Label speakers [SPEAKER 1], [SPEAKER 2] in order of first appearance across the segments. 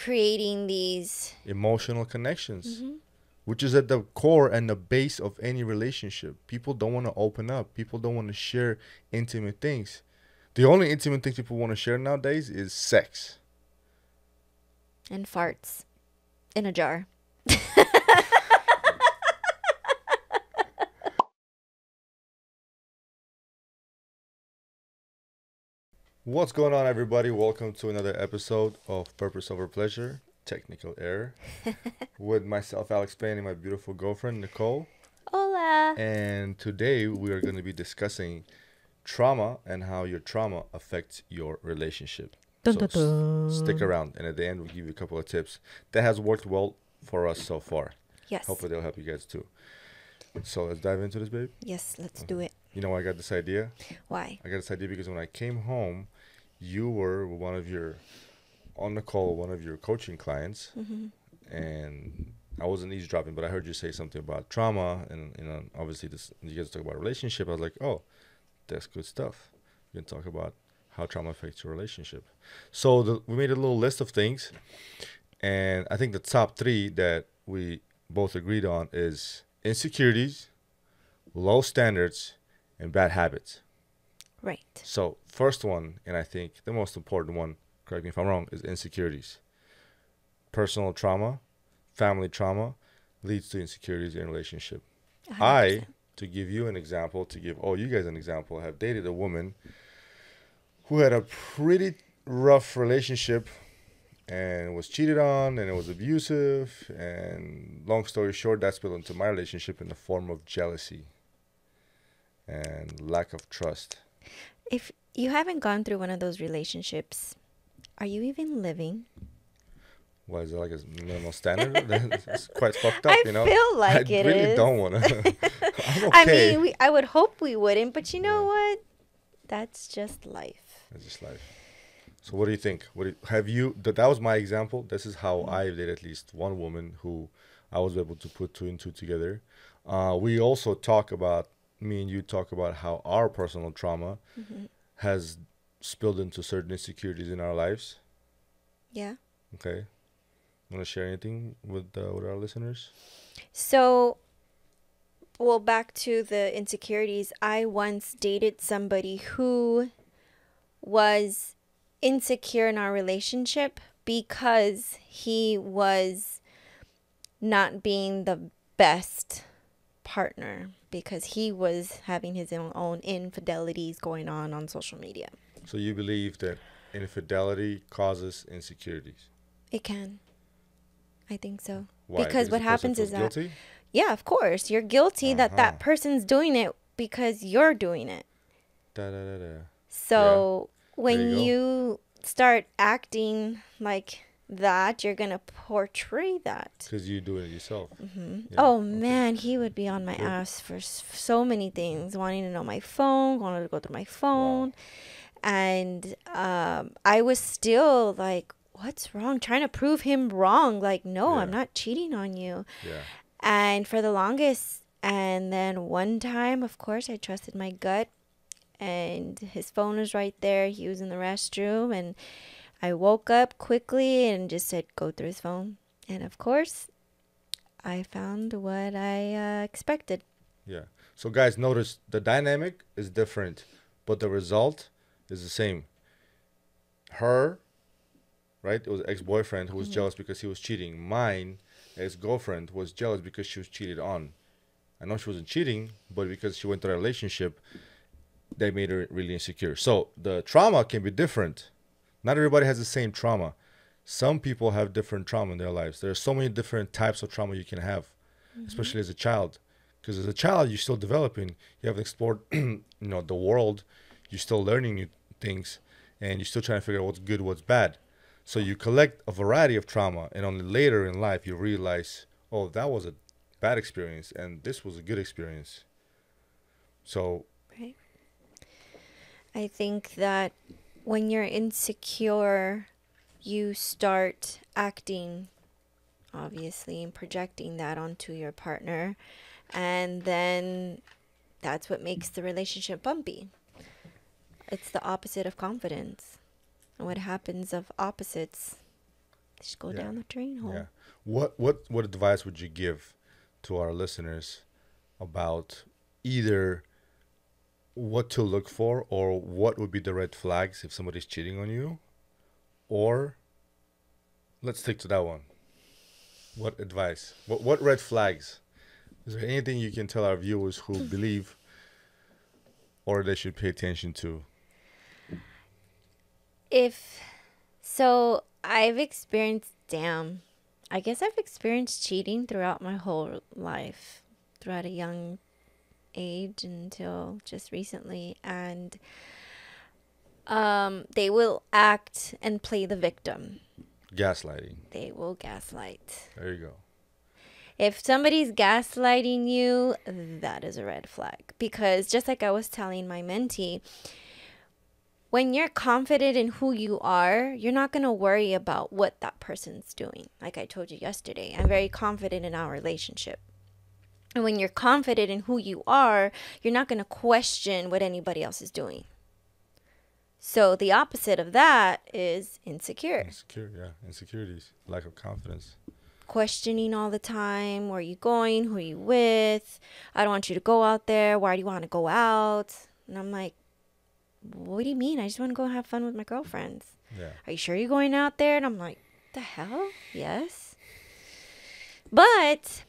[SPEAKER 1] creating these
[SPEAKER 2] emotional connections, which is at the core and the base of any relationship. People don't want to open up. People don't want to share intimate things. The only intimate things people want to share nowadays is sex.
[SPEAKER 1] and farts in a jar.
[SPEAKER 2] What's going on, everybody? Welcome to another episode of Purpose Over Pleasure, Technical Error, with myself, Alex Payne, and my beautiful girlfriend, Nicole.
[SPEAKER 1] Hola.
[SPEAKER 2] And today we are going to be discussing trauma and how your trauma affects your relationship.
[SPEAKER 1] Dun,
[SPEAKER 2] So
[SPEAKER 1] dun, dun.
[SPEAKER 2] stick around, and at the end we'll give you a couple of tips that has worked well for us so far.
[SPEAKER 1] Yes.
[SPEAKER 2] Hopefully they'll help you guys too. So let's dive into this, babe.
[SPEAKER 1] Yes, let's do it.
[SPEAKER 2] You know why I got this idea?
[SPEAKER 1] Why?
[SPEAKER 2] I got this idea because when I came home, you were one of your coaching clients, and I wasn't eavesdropping, but I heard you say something about trauma, and obviously you guys talk about relationship. I was like, oh, that's good stuff. We can talk about how trauma affects your relationship. So we made a little list of things, and I think the top 3 that we both agreed on is insecurities, low standards, and bad habits.
[SPEAKER 1] Right.
[SPEAKER 2] So first one, and I think the most important one, correct me if I'm wrong, is insecurities. Personal trauma, family trauma leads to insecurities in a relationship.
[SPEAKER 1] 100%.
[SPEAKER 2] To give you an example, to give all you guys an example, have dated a woman who had a pretty rough relationship and was cheated on, and it was abusive, and long story short, that spilled into my relationship in the form of jealousy and lack of trust.
[SPEAKER 1] If you haven't gone through one of those relationships, are you even living?
[SPEAKER 2] Why is it like a minimal standard? That's quite fucked up,
[SPEAKER 1] I
[SPEAKER 2] you know?
[SPEAKER 1] feel like
[SPEAKER 2] I
[SPEAKER 1] it
[SPEAKER 2] really
[SPEAKER 1] is.
[SPEAKER 2] don't want to. I'm okay.
[SPEAKER 1] I mean, I would hope we wouldn't, but you know what? That's just life.
[SPEAKER 2] It's just life. So what do you think? That was my example. This is how I did at least one woman who I was able to put 2 and 2 together. We also me and you talk about how our personal trauma has spilled into certain insecurities in our lives.
[SPEAKER 1] Yeah.
[SPEAKER 2] Okay. Want to share anything with our listeners?
[SPEAKER 1] So, well, back to the insecurities. I once dated somebody who was insecure in our relationship because he was not being the best partner, because he was having his own infidelities going on social media.
[SPEAKER 2] So you believe that infidelity causes insecurities?
[SPEAKER 1] It can. I think so.
[SPEAKER 2] Why?
[SPEAKER 1] Because what
[SPEAKER 2] the person
[SPEAKER 1] happens
[SPEAKER 2] feels
[SPEAKER 1] is that,
[SPEAKER 2] guilty?
[SPEAKER 1] yeah, of course, you're guilty that person's doing it because you're doing it. So when you start acting like that, you're going to portray that.
[SPEAKER 2] Because you do it yourself.
[SPEAKER 1] Yeah, man, he would be on my ass for so many things, wanting to know my phone, wanting to go through my phone. Wow. And I was still like, what's wrong? Trying to prove him wrong. Like, no, I'm not cheating on you.
[SPEAKER 2] Yeah.
[SPEAKER 1] And for the longest, and then one time, of course, I trusted my gut, and his phone was right there. He was in the restroom, and I woke up quickly and just said, go through his phone. And of course, I found what I expected.
[SPEAKER 2] Yeah. So guys, notice the dynamic is different, but the result is the same. Her, right? It was ex-boyfriend who was jealous because he was cheating. Mine, ex-girlfriend, was jealous because she was cheated on. I know she wasn't cheating, but because she went through a relationship, they made her really insecure. So the trauma can be different. Not everybody has the same trauma. Some people have different trauma in their lives. There are so many different types of trauma you can have, especially as a child. Because as a child, you're still developing. You haven't explored, the world. You're still learning new things, and you're still trying to figure out what's good, what's bad. So you collect a variety of trauma, and only later in life you realize, oh, that was a bad experience, and this was a good experience. So,
[SPEAKER 1] right. I think that when you're insecure, you start acting, obviously, and projecting that onto your partner. And then that's what makes the relationship bumpy. It's the opposite of confidence. And what happens of opposites Just go
[SPEAKER 2] Yeah.
[SPEAKER 1] down the drain hole.
[SPEAKER 2] Yeah. What advice would you give to our listeners about either what to look for or what would be the red flags if somebody's cheating on you? Or let's stick to that one. What advice? What red flags? Is there anything you can tell our viewers who believe or they should pay attention to?
[SPEAKER 1] If so, I've experienced, damn, I guess I've experienced cheating throughout my whole life, throughout a young age until just recently. And they will act and play the victim.
[SPEAKER 2] Gaslighting.
[SPEAKER 1] They will gaslight.
[SPEAKER 2] There you go.
[SPEAKER 1] If somebody's gaslighting you, that is a red flag. Because just like I was telling my mentee, when you're confident in who you are, you're not going to worry about what that person's doing. Like I told you yesterday, I'm very confident in our relationship. And when you're confident in who you are, you're not going to question what anybody else is doing. So the opposite of that is insecure.
[SPEAKER 2] Insecurities, lack of confidence.
[SPEAKER 1] Questioning all the time. Where are you going? Who are you with? I don't want you to go out there. Why do you want to go out? And I'm like, what do you mean? I just want to go have fun with my girlfriends.
[SPEAKER 2] Yeah.
[SPEAKER 1] Are you sure you're going out there? And I'm like, the hell? Yes. But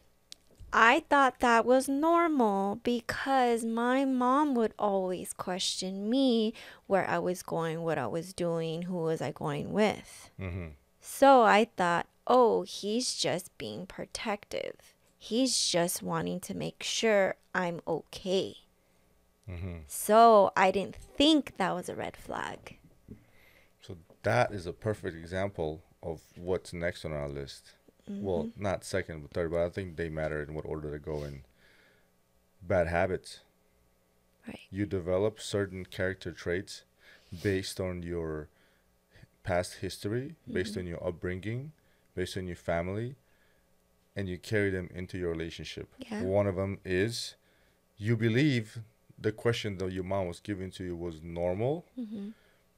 [SPEAKER 1] I thought that was normal because my mom would always question me where I was going, what I was doing, who was I going with.
[SPEAKER 2] Mm-hmm.
[SPEAKER 1] So I thought, oh, he's just being protective. He's just wanting to make sure I'm okay.
[SPEAKER 2] Mm-hmm.
[SPEAKER 1] So I didn't think that was a red flag.
[SPEAKER 2] So that is a perfect example of what's next on our list.
[SPEAKER 1] Mm-hmm.
[SPEAKER 2] Well, not second, but third, but I think they matter in what order they go in. Bad habits.
[SPEAKER 1] Right.
[SPEAKER 2] You develop certain character traits based on your past history, based on your upbringing, based on your family, and you carry them into your relationship.
[SPEAKER 1] Yeah.
[SPEAKER 2] One of them is you believe the question that your mom was giving to you was normal,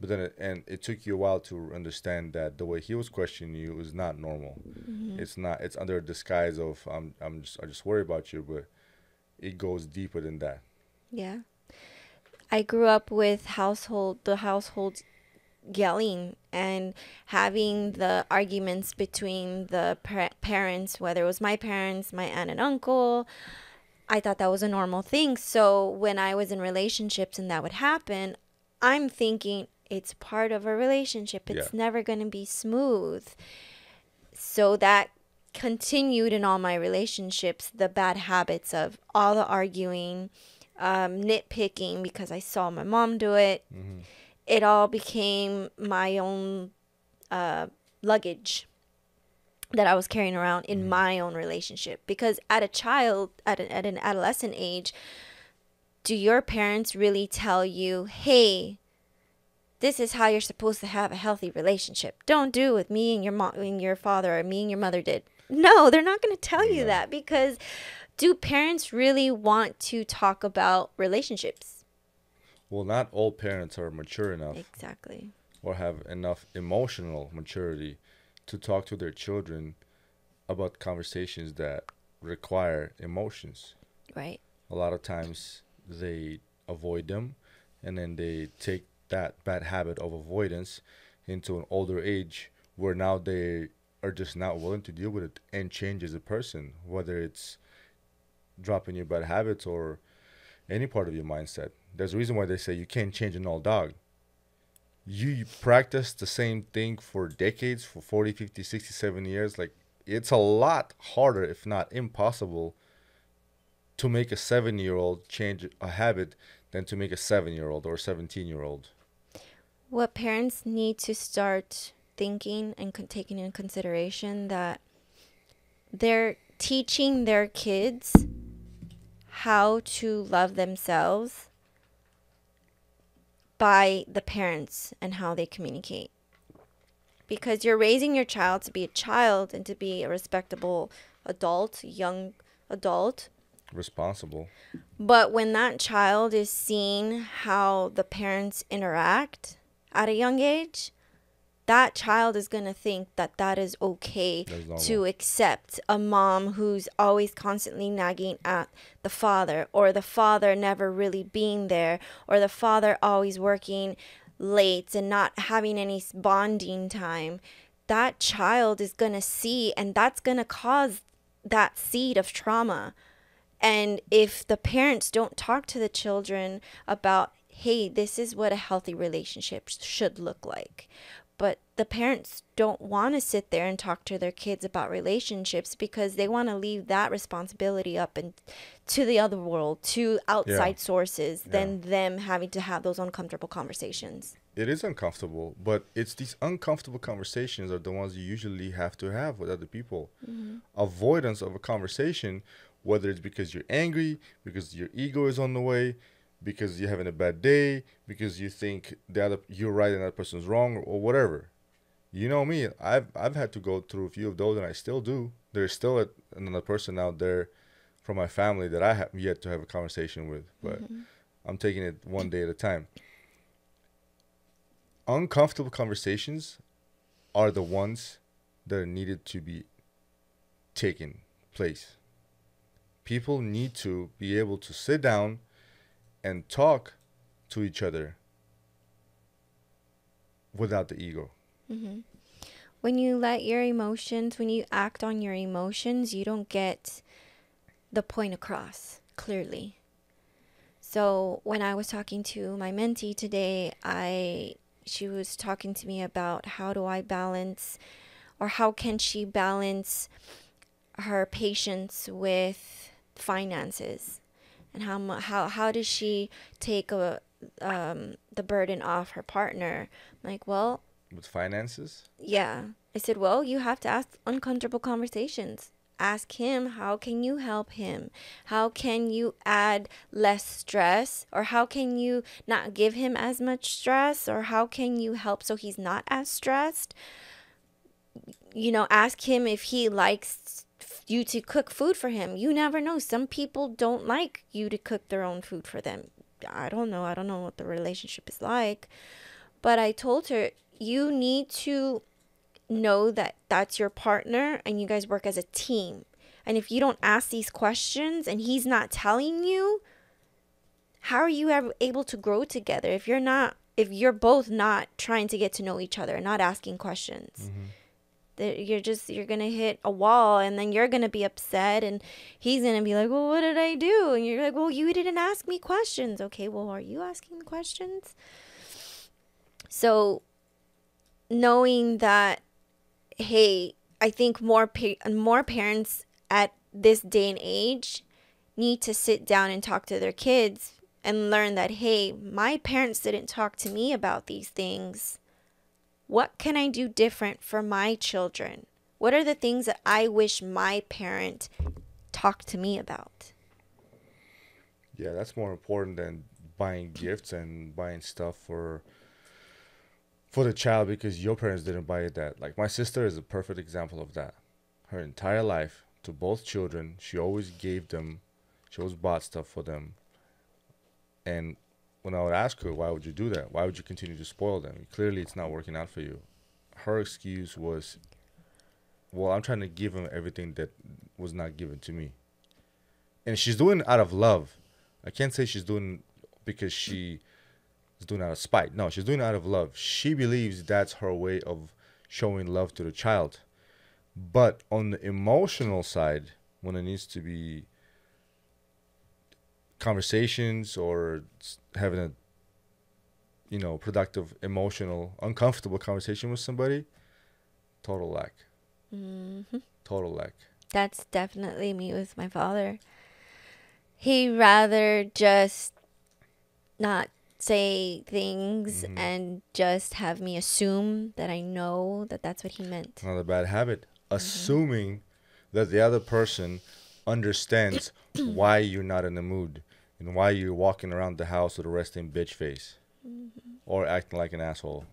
[SPEAKER 2] but then it took you a while to understand that the way he was questioning you is not normal. It's not. It's under a disguise of I just worry about you, but it goes deeper than that.
[SPEAKER 1] Yeah. I grew up with the household yelling and having the arguments between the parents, whether it was my parents, my aunt and uncle. I thought that was a normal thing. So when I was in relationships and that would happen, I'm thinking it's part of a relationship. It's never going to be smooth. So that continued in all my relationships, the bad habits of all the arguing, nitpicking because I saw my mom do it.
[SPEAKER 2] Mm-hmm.
[SPEAKER 1] It all became my own luggage that I was carrying around in my own relationship. Because at an adolescent age, do your parents really tell you, hey, this is how you're supposed to have a healthy relationship? Don't do what me and your mom and your father or me and your mother did. No, they're not going to tell you that, because do parents really want to talk about relationships?
[SPEAKER 2] Well, not all parents are mature enough.
[SPEAKER 1] Exactly.
[SPEAKER 2] Or have enough emotional maturity to talk to their children about conversations that require emotions.
[SPEAKER 1] Right.
[SPEAKER 2] A lot of times they avoid them, and then they take that bad habit of avoidance into an older age where now they are just not willing to deal with it and change as a person, whether it's dropping your bad habits or any part of your mindset. There's a reason why they say you can't change an old dog. You practice the same thing for decades, for 40, 50, 60, 70 years. Like, it's a lot harder, if not impossible, to make a 7-year-old change a habit than to make a 7-year-old or 17-year-old.
[SPEAKER 1] What parents need to start thinking and taking into consideration that they're teaching their kids how to love themselves by the parents and how they communicate. Because you're raising your child to be a child and to be a respectable adult, young adult.
[SPEAKER 2] Responsible.
[SPEAKER 1] But when that child is seeing how the parents interact at a young age, that child is going to think that that is okay
[SPEAKER 2] That's normal.
[SPEAKER 1] to accept a mom who's always constantly nagging at the father, or the father never really being there, or the father always working late and not having any bonding time. That child is going to see, and that's going to cause that seed of trauma. And if the parents don't talk to the children about, hey, this is what a healthy relationship should look like. But the parents don't want to sit there and talk to their kids about relationships because they want to leave that responsibility up and to the other world, to outside sources, than them having to have those uncomfortable conversations.
[SPEAKER 2] It is uncomfortable, but it's these uncomfortable conversations are the ones you usually have to have with other people. Avoidance of a conversation, whether it's because you're angry, because your ego is on the way, because you're having a bad day, because you think you're right and that person's wrong, or whatever. You know me, I've had to go through a few of those, and I still do. There's still another person out there from my family that I have yet to have a conversation with, but I'm taking it one day at a time. Uncomfortable conversations are the ones that are needed to be taken place. People need to be able to sit down and talk to each other without the ego.
[SPEAKER 1] When you let your emotions, when you act on your emotions, you don't get the point across clearly. So when I was talking to my mentee today, she was talking to me about how do I balance, or how can she balance her patience with finances, and how does she take the burden off her partner? I'm like, well,
[SPEAKER 2] With finances?
[SPEAKER 1] yeah. I said, well, you have to ask uncomfortable conversations. Ask him, how can you help him? How can you add less stress? Or how can you not give him as much stress? Or how can you help so he's not as stressed? Ask him if he likes you to cook food for him. You never know. Some people don't like you to cook their own food for them. I don't know. I don't know what the relationship is like. But I told her, you need to know that that's your partner and you guys work as a team. And if you don't ask these questions and he's not telling you, how are you ever able to grow together if you're both not trying to get to know each other, not asking questions? You're gonna hit a wall, and then you're gonna be upset, and he's gonna be like, well, what did I do? And you're like, well, you didn't ask me questions. Okay, well, are you asking questions? So knowing that, hey, I think more parents at this day and age need to sit down and talk to their kids and learn that, hey, my parents didn't talk to me about these things. What can I do different for my children? What are the things that I wish my parent talked to me about?
[SPEAKER 2] Yeah, that's more important than buying gifts and buying stuff for the child because your parents didn't buy it that. Like my sister is a perfect example of that. Her entire life to both children, she always bought stuff for them. And when I would ask her, why would you do that? Why would you continue to spoil them? Clearly, it's not working out for you. Her excuse was, well, I'm trying to give them everything that was not given to me. And she's doing it out of love. I can't say she's doing because she is doing it out of spite. No, she's doing it out of love. She believes that's her way of showing love to the child. But on the emotional side, when it needs to be conversations or having a productive, emotional, uncomfortable conversation with somebody, total lack. Total lack.
[SPEAKER 1] That's definitely me with my father. He'd rather just not say things and just have me assume that I know that that's what he meant.
[SPEAKER 2] Another bad habit. Assuming that the other person understands why you're not in the mood and why you're walking around the house with a resting bitch face or acting like an asshole.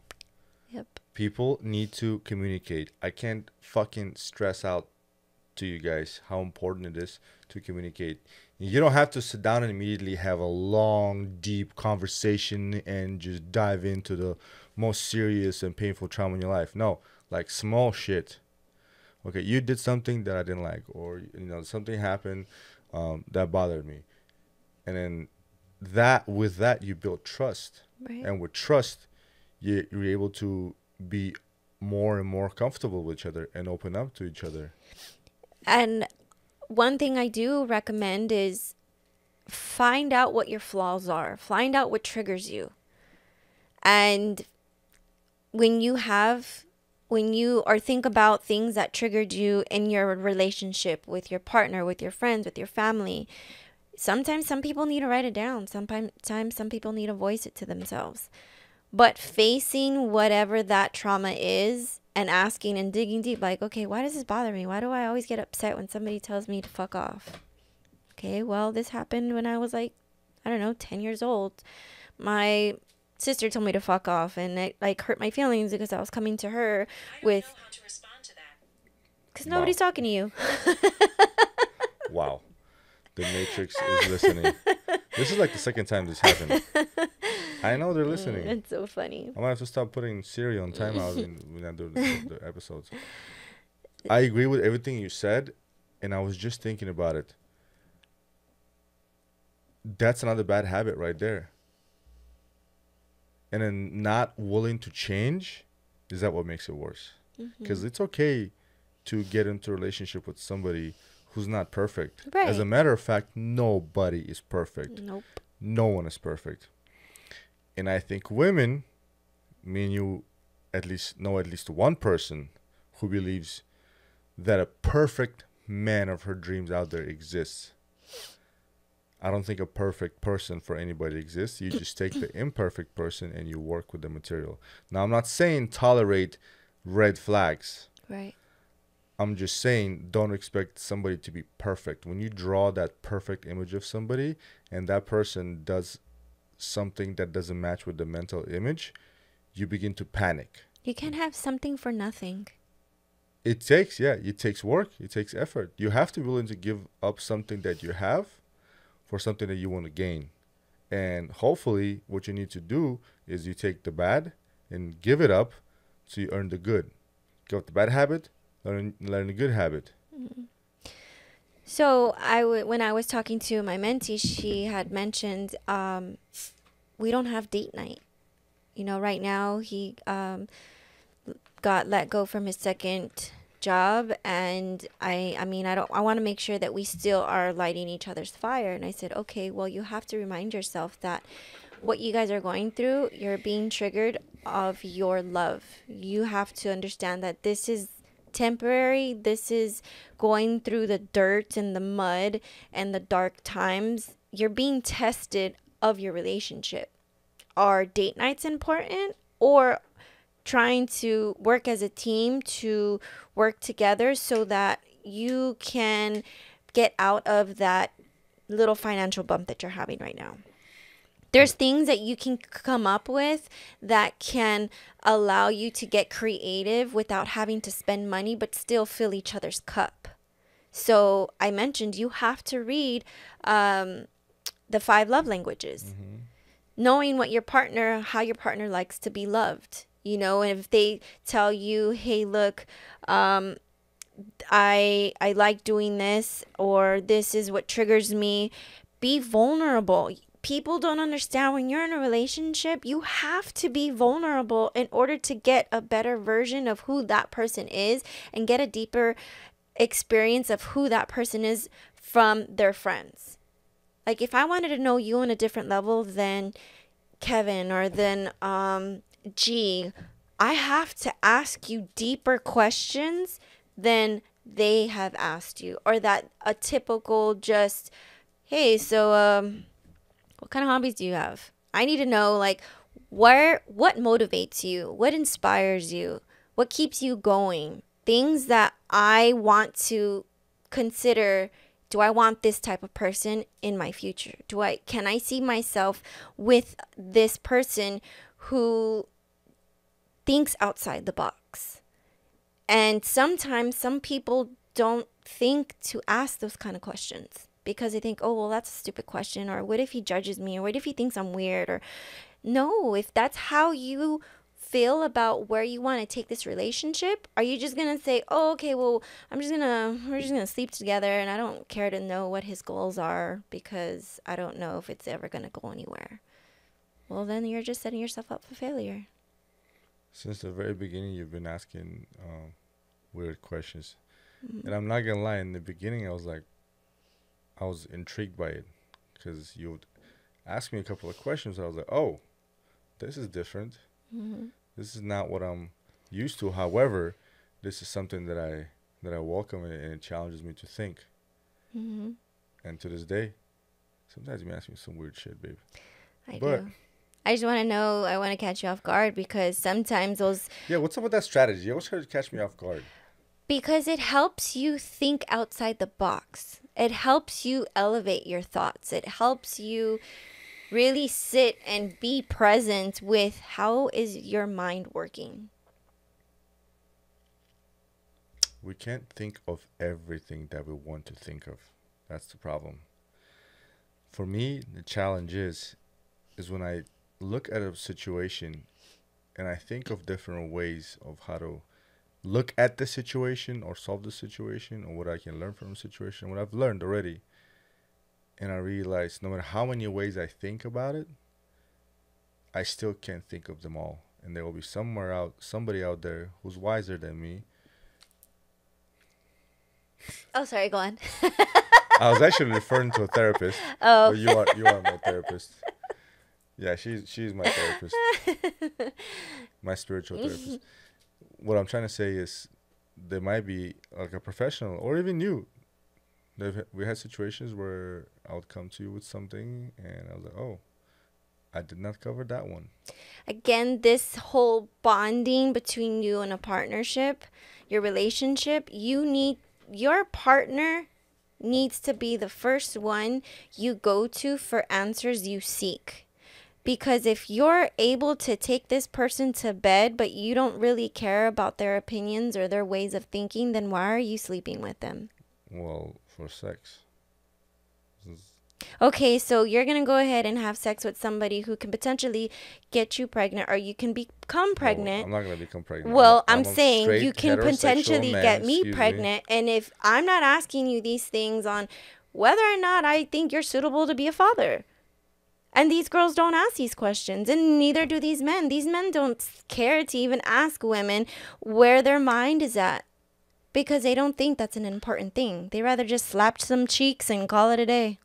[SPEAKER 1] Yep.
[SPEAKER 2] People need to communicate. I can't fucking stress out to you guys how important it is to communicate. You don't have to sit down and immediately have a long, deep conversation and just dive into the most serious and painful trauma in your life. No, like small shit. Okay, you did something that I didn't like, or something happened that bothered me, and then with that you build trust,
[SPEAKER 1] Right.
[SPEAKER 2] and with trust, you're able to be more and more comfortable with each other and open up to each other.
[SPEAKER 1] And one thing I do recommend is find out what your flaws are. Find out what triggers you. And when you think about things that triggered you in your relationship with your partner, with your friends, with your family, sometimes some people need to write it down. Sometimes some people need to voice it to themselves. But facing whatever that trauma is and asking and digging deep, like, okay, why does this bother me? Why do I always get upset when somebody tells me to fuck off? Okay, well, this happened when I was like, I don't know, 10 years old. My sister told me to fuck off, and it like hurt my feelings because I was coming to her with. I don't know how to respond to that. Because nobody's talking to you.
[SPEAKER 2] Wow. The Matrix is listening. This is like the second time this happened. I know they're listening.
[SPEAKER 1] It's so funny.
[SPEAKER 2] I might have to stop putting Siri on timeout when I do the episodes. I agree with everything you said, and I was just thinking about it. That's another bad habit right there. And then not willing to change, is that what makes it worse? Because it's okay to get into a relationship with somebody who's not perfect.
[SPEAKER 1] Right.
[SPEAKER 2] As a matter of fact, nobody is perfect.
[SPEAKER 1] Nope.
[SPEAKER 2] No one is perfect. And I think women, me and you know at least one person who believes that a perfect man of her dreams out there exists. I don't think a perfect person for anybody exists. You just take the imperfect person and you work with the material. Now, I'm not saying tolerate red flags.
[SPEAKER 1] Right.
[SPEAKER 2] I'm just saying don't expect somebody to be perfect. When you draw that perfect image of somebody and that person does something that doesn't match with the mental image, you begin to panic.
[SPEAKER 1] You can't have something for nothing.
[SPEAKER 2] It takes work. It takes effort. You have to be willing to give up something that you have for something that you want to gain. And hopefully what you need to do is you take the bad and give it up so you earn the good. Give up the bad habit, learn the good habit.
[SPEAKER 1] Mm-hmm. So when I was talking to my mentee, she had mentioned we don't have date night. Right now he got let go from his second job, and I want to make sure that we still are lighting each other's fire. And I said, okay, well, you have to remind yourself that what you guys are going through, you're being triggered of your love. You have to understand that this is temporary. This is going through the dirt and the mud and the dark times. You're being tested of your relationship. Are date nights important, or trying to work as a team to work together so that you can get out of that little financial bump that you're having right now? There's things that you can come up with that can allow you to get creative without having to spend money, but still fill each other's cup. So I mentioned you have to read the 5 love languages. Mm-hmm. Knowing how your partner likes to be loved. And if they tell you, hey, look, I like doing this, or this is what triggers me, be vulnerable. People don't understand when you're in a relationship, you have to be vulnerable in order to get a better version of who that person is and get a deeper experience of who that person is from their friends. Like if I wanted to know you on a different level than Kevin or than G, I have to ask you deeper questions than they have asked you, or that a typical just, hey, so what kind of hobbies do you have? I need to know, like, what motivates you, what inspires you, what keeps you going, things that I want to consider. Do I want this type of person in my future? Can I see myself with this person who thinks outside the box? And sometimes some people don't think to ask those kind of questions because they think, oh, well, that's a stupid question. Or what if he judges me? Or what if he thinks I'm weird? Or no, if that's how you feel about where you want to take this relationship? Are you just going to say, oh, okay, well, we're just going to sleep together and I don't care to know what his goals are because I don't know if it's ever going to go anywhere? Well, then you're just setting yourself up for failure.
[SPEAKER 2] Since the very beginning, you've been asking weird questions. And I'm not going to lie, in the beginning, I was intrigued by it because you would ask me a couple of questions. I was like, oh, this is different. This is not what I'm used to. However, this is something that I welcome, and it challenges me to think. And to this day, sometimes you ask me some weird shit, babe.
[SPEAKER 1] I do. I just want to know, I want to catch you off guard because sometimes those...
[SPEAKER 2] Yeah, what's up with that strategy? You always try to catch me off guard.
[SPEAKER 1] Because it helps you think outside the box. It helps you elevate your thoughts. It helps you really sit and be present with how is your mind working.
[SPEAKER 2] We can't think of everything that we want to think of. That's the problem. For me, the challenge is when I look at a situation and I think of different ways of how to look at the situation or solve the situation or what I can learn from the situation, what I've learned already. And I realize no matter how many ways I think about it, I still can't think of them all. And there will be somebody out there who's wiser than me.
[SPEAKER 1] Oh, sorry, go on.
[SPEAKER 2] I was actually referring to a therapist.
[SPEAKER 1] Oh.
[SPEAKER 2] But you are my therapist. Yeah, she's my therapist. My spiritual therapist. What I'm trying to say is there might be like a professional or even you. We had situations where I would come to you with something and I was like, oh, I did not cover that one.
[SPEAKER 1] Again, this whole bonding between you and a partnership, your relationship, your partner needs to be the first one you go to for answers you seek. Because if you're able to take this person to bed, but you don't really care about their opinions or their ways of thinking, then why are you sleeping with them?
[SPEAKER 2] Well, for sex.
[SPEAKER 1] Okay, so you're going to go ahead and have sex with somebody who can potentially get you pregnant or you can become pregnant.
[SPEAKER 2] I'm not going to become pregnant.
[SPEAKER 1] Well, I'm saying you can potentially get me pregnant. And if I'm not asking you these things on whether or not I think you're suitable to be a father. And these girls don't ask these questions, and neither do these men. These men don't care to even ask women where their mind is at because they don't think that's an important thing. They rather just slap some cheeks and call it a day.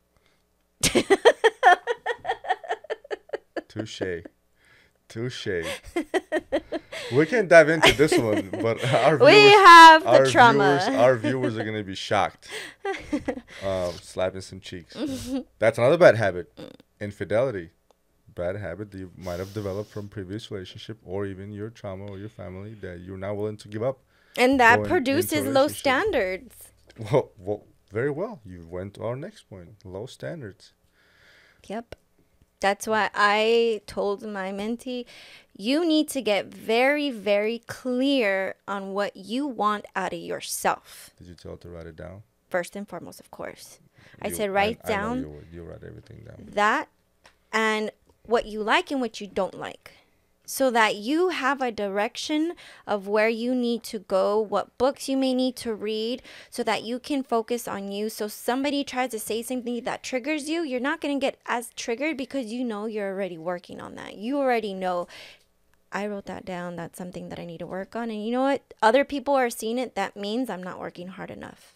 [SPEAKER 2] Touche. We can dive into this one, but
[SPEAKER 1] our trauma.
[SPEAKER 2] Our viewers are going to be shocked. Slapping some cheeks. That's another bad habit. Infidelity. Bad habit that you might have developed from previous relationship or even your trauma or your family that you're not willing to give up.
[SPEAKER 1] And that produces low standards.
[SPEAKER 2] Well, very well. You went to our next point. Low standards.
[SPEAKER 1] Yep. That's why I told my mentee, you need to get very, very clear on what you want out of yourself.
[SPEAKER 2] Did you tell her to write it down?
[SPEAKER 1] First and foremost, of course. I said write down.
[SPEAKER 2] I know you write everything down.
[SPEAKER 1] That and what you like and what you don't like. So that you have a direction of where you need to go, what books you may need to read, so that you can focus on you. So somebody tries to say something that triggers you, you're not going to get as triggered because you know you're already working on that. You already know, I wrote that down. That's something that I need to work on. And you know what? Other people are seeing it. That means I'm not working hard enough.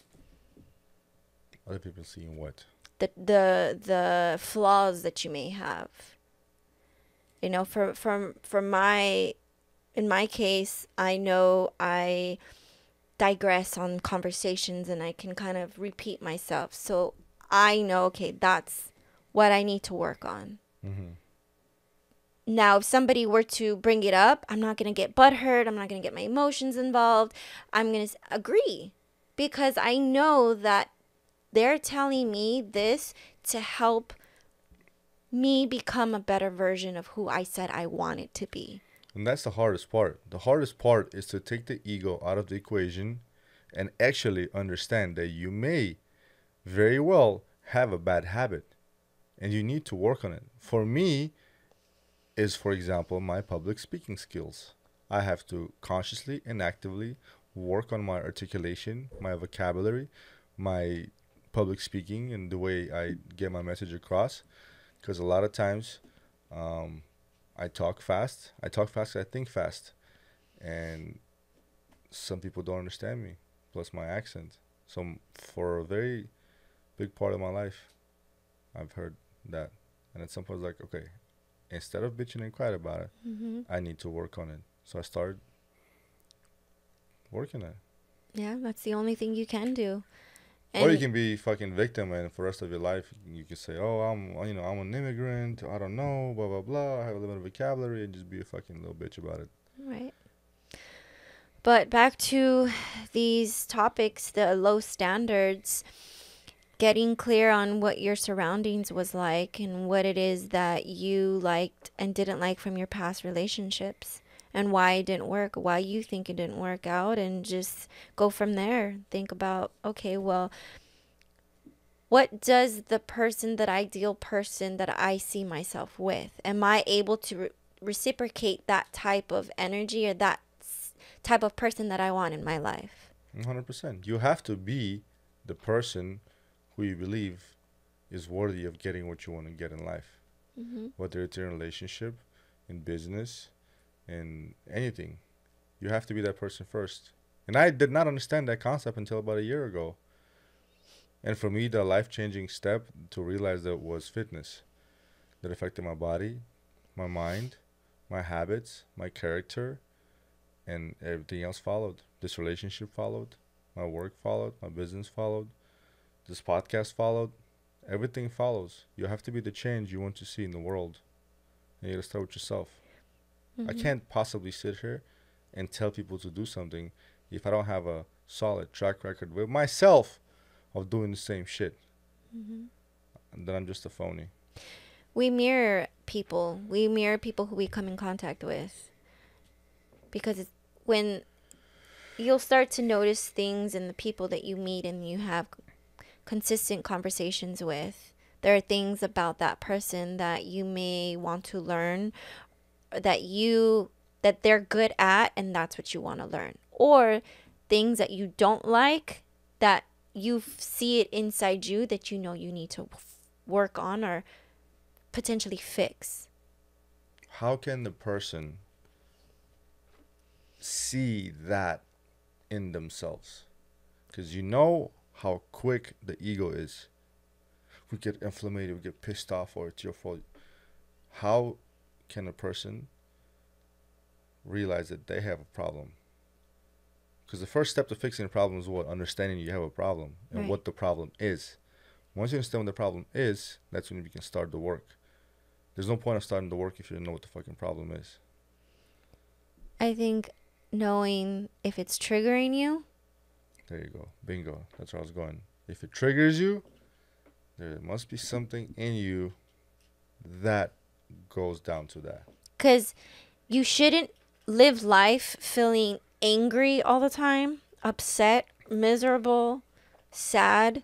[SPEAKER 2] Other people seeing what?
[SPEAKER 1] The flaws that you may have. You know, in my case, I know I digress on conversations and I can kind of repeat myself. So I know, okay, that's what I need to work on. Mm-hmm. Now, if somebody were to bring it up, I'm not going to get butthurt. I'm not going to get my emotions involved. I'm going to agree because I know that they're telling me this to help me become a better version of who I said I wanted to be.
[SPEAKER 2] And that's the hardest part. The hardest part is to take the ego out of the equation and actually understand that you may very well have a bad habit and you need to work on it. For me, is, for example, my public speaking skills. I have to consciously and actively work on my articulation, my vocabulary, my public speaking, and the way I get my message across. Because a lot of times, um, I talk fast. I talk fast 'cause I think fast, and some people don't understand me. Plus my accent. So for a very big part of my life, I've heard that, and at some point, I was like, okay, instead of bitching and crying about it,
[SPEAKER 1] Mm-hmm.
[SPEAKER 2] I need to work on it. So I started working on it.
[SPEAKER 1] Yeah, that's the only thing you can do.
[SPEAKER 2] Or you
[SPEAKER 1] And
[SPEAKER 2] can be fucking victim, and for the rest of your life, you can say, "Oh, I'm an immigrant. I don't know, blah blah blah. I have a limited vocabulary," and just be a fucking little bitch about it.
[SPEAKER 1] right. But back to these topics, the low standards, getting clear on what your surroundings was like and what it is that you liked and didn't like from your past relationships and why it didn't work, why you think it didn't work out, and just go from there. Think about, okay, well, what does the person, that ideal person that I see myself with, am I able to reciprocate that type of energy or that type of person that I want in my life?
[SPEAKER 2] 100%. You have to be the person who you believe is worthy of getting what you want to get in life,
[SPEAKER 1] Mm-hmm.
[SPEAKER 2] whether it's in a relationship, in business, in anything. You have to be that person first. And I did not understand that concept until about a year ago. And for me, the life-changing step to realize that was fitness. That affected my body, my mind, my habits, my character, and everything else followed. This relationship followed, my work followed, my business followed, this podcast followed. Everything follows. You have to be the change you want to see in the world. And you gotta start with yourself. I
[SPEAKER 1] Mm-hmm.
[SPEAKER 2] can't possibly sit here and tell people to do something if I don't have a solid track record with myself of doing the same shit.
[SPEAKER 1] Mm-hmm.
[SPEAKER 2] And then I'm just a phony.
[SPEAKER 1] We mirror people. We mirror people who we come in contact with. Because it's when you'll start to notice things in the people that you meet and you have consistent conversations with. There are things about that person that you may want to learn, that they're good at, and that's what you want to learn. Or things that you don't like, that you see it inside you, that you know you need to work on or potentially fix.
[SPEAKER 2] How can the person see that in themselves? Because you know how quick the ego is. We get inflamed, we get pissed off, or it's your fault. How can a person realize that they have a problem? Because the first step to fixing a problem is what? Understanding you have a problem and
[SPEAKER 1] Right.
[SPEAKER 2] what the problem is. Once you understand what the problem is, that's when you can start the work. There's no point of starting the work if you don't know what the fucking problem is.
[SPEAKER 1] I think knowing if it's triggering you.
[SPEAKER 2] There you go. Bingo. That's where I was going. If it triggers you, there must be something in you that goes down to that.
[SPEAKER 1] Because you shouldn't live life feeling angry all the time, upset, miserable, sad.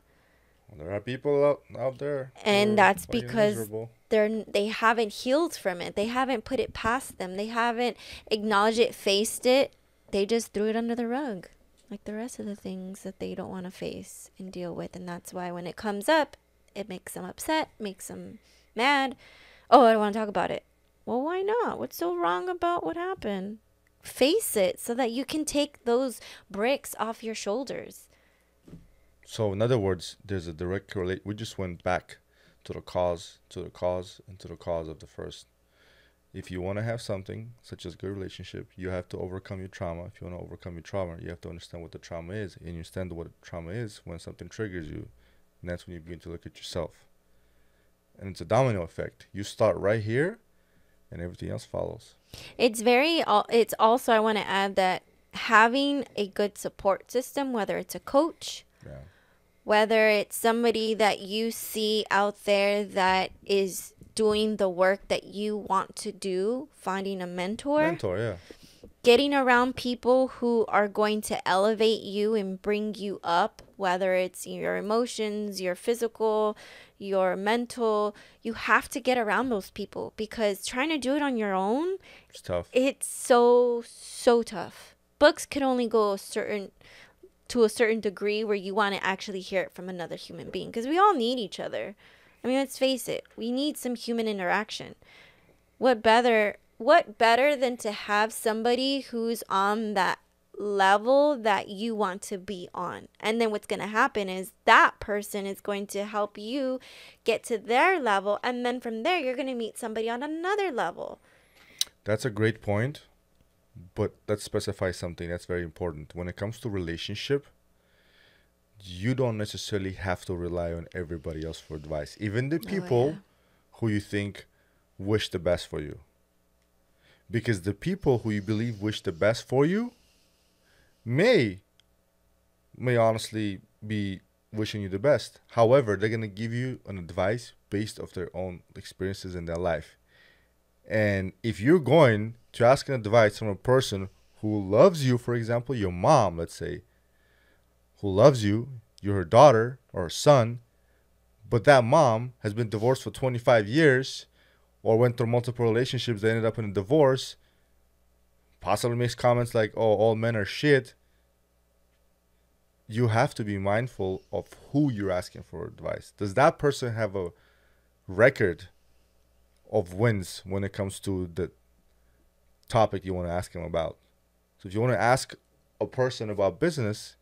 [SPEAKER 2] Well, there are people out there.
[SPEAKER 1] And that's because
[SPEAKER 2] miserable.
[SPEAKER 1] they haven't healed from it. They haven't put it past them. They haven't acknowledged it, faced it. They just threw it under the rug, like the rest of the things that they don't want to face and deal with. And that's why when it comes up, it makes them upset, makes them mad. Oh, I don't want to talk about it. Well, why not? What's so wrong about what happened? Face it so that you can take those bricks off your shoulders.
[SPEAKER 2] So, in other words, there's a direct correlate. We just went back to the cause, and to the cause of the first. If you want to have something such as a good relationship, you have to overcome your trauma. If you want to overcome your trauma, you have to understand what the trauma is. And you understand what trauma is when something triggers you. And that's when you begin to look at yourself. And it's a domino effect. You start right here, and everything else follows.
[SPEAKER 1] It's also, I want to add that having a good support system, whether it's a coach,
[SPEAKER 2] Yeah.
[SPEAKER 1] whether it's somebody that you see out there that is doing the work that you want to do, finding a mentor,
[SPEAKER 2] Mentor, yeah.
[SPEAKER 1] getting around people who are going to elevate you and bring you up, whether it's your emotions, your physical, your mental, you have to get around those people, because trying to do it on your own,
[SPEAKER 2] It's tough.
[SPEAKER 1] it's so tough. Books can only go to a certain degree where you want to actually hear it from another human being, because we all need each other. I mean, let's face it, we need some human interaction. What better than to have somebody who's on that level that you want to be on? And then what's going to happen is that person is going to help you get to their level, and then from there you're going to meet somebody on another level.
[SPEAKER 2] That's a great point, but let's specify something that's very important. When it comes to relationship, you don't necessarily have to rely on everybody else for advice. Even the people who you think wish the best for you. Because the people who you believe wish the best for you may honestly be wishing you the best. However, they're going to give you an advice based off their own experiences in their life. And if you're going to ask an advice from a person who loves you, for example, your mom, let's say, who loves you, you're her daughter or her son, but that mom has been divorced for 25 years or went through multiple relationships that ended up in a divorce, possibly makes comments like, oh, all men are shit. You have to be mindful of who you're asking for advice. Does that person have a record of wins when it comes to the topic you want to ask him about? So if you want to ask a person about business,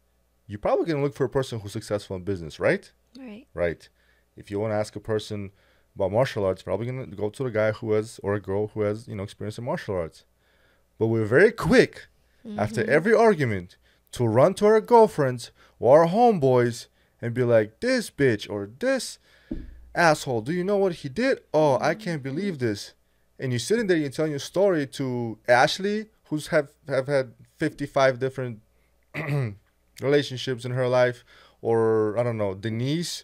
[SPEAKER 2] you're probably going to look for a person who's successful in business, right?
[SPEAKER 1] Right.
[SPEAKER 2] Right. If you want to ask a person about martial arts, probably going to go to the guy who has, or a girl who has, experience in martial arts. But we're very quick after every argument to run to our girlfriends or our homeboys and be like, this bitch or this asshole, do you know what he did? Oh, I can't believe this. And you're sitting there, you're telling your story to Ashley, who's have had 55 different relationships in her life, or I don't know, Denise,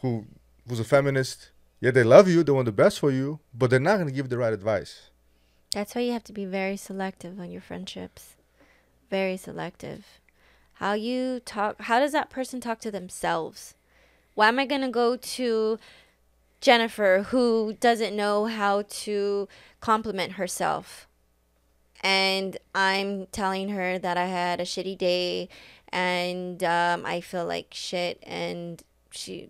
[SPEAKER 2] who's a feminist. Yeah, they love you, they want the best for you, but they're not going to give the right advice.
[SPEAKER 1] That's why you have to be very selective on your friendships. Very selective. How you talk, how does that person talk to themselves? Why am I going to go to Jennifer, who doesn't know how to compliment herself, and I'm telling her that I had a shitty day and I feel like shit, and she's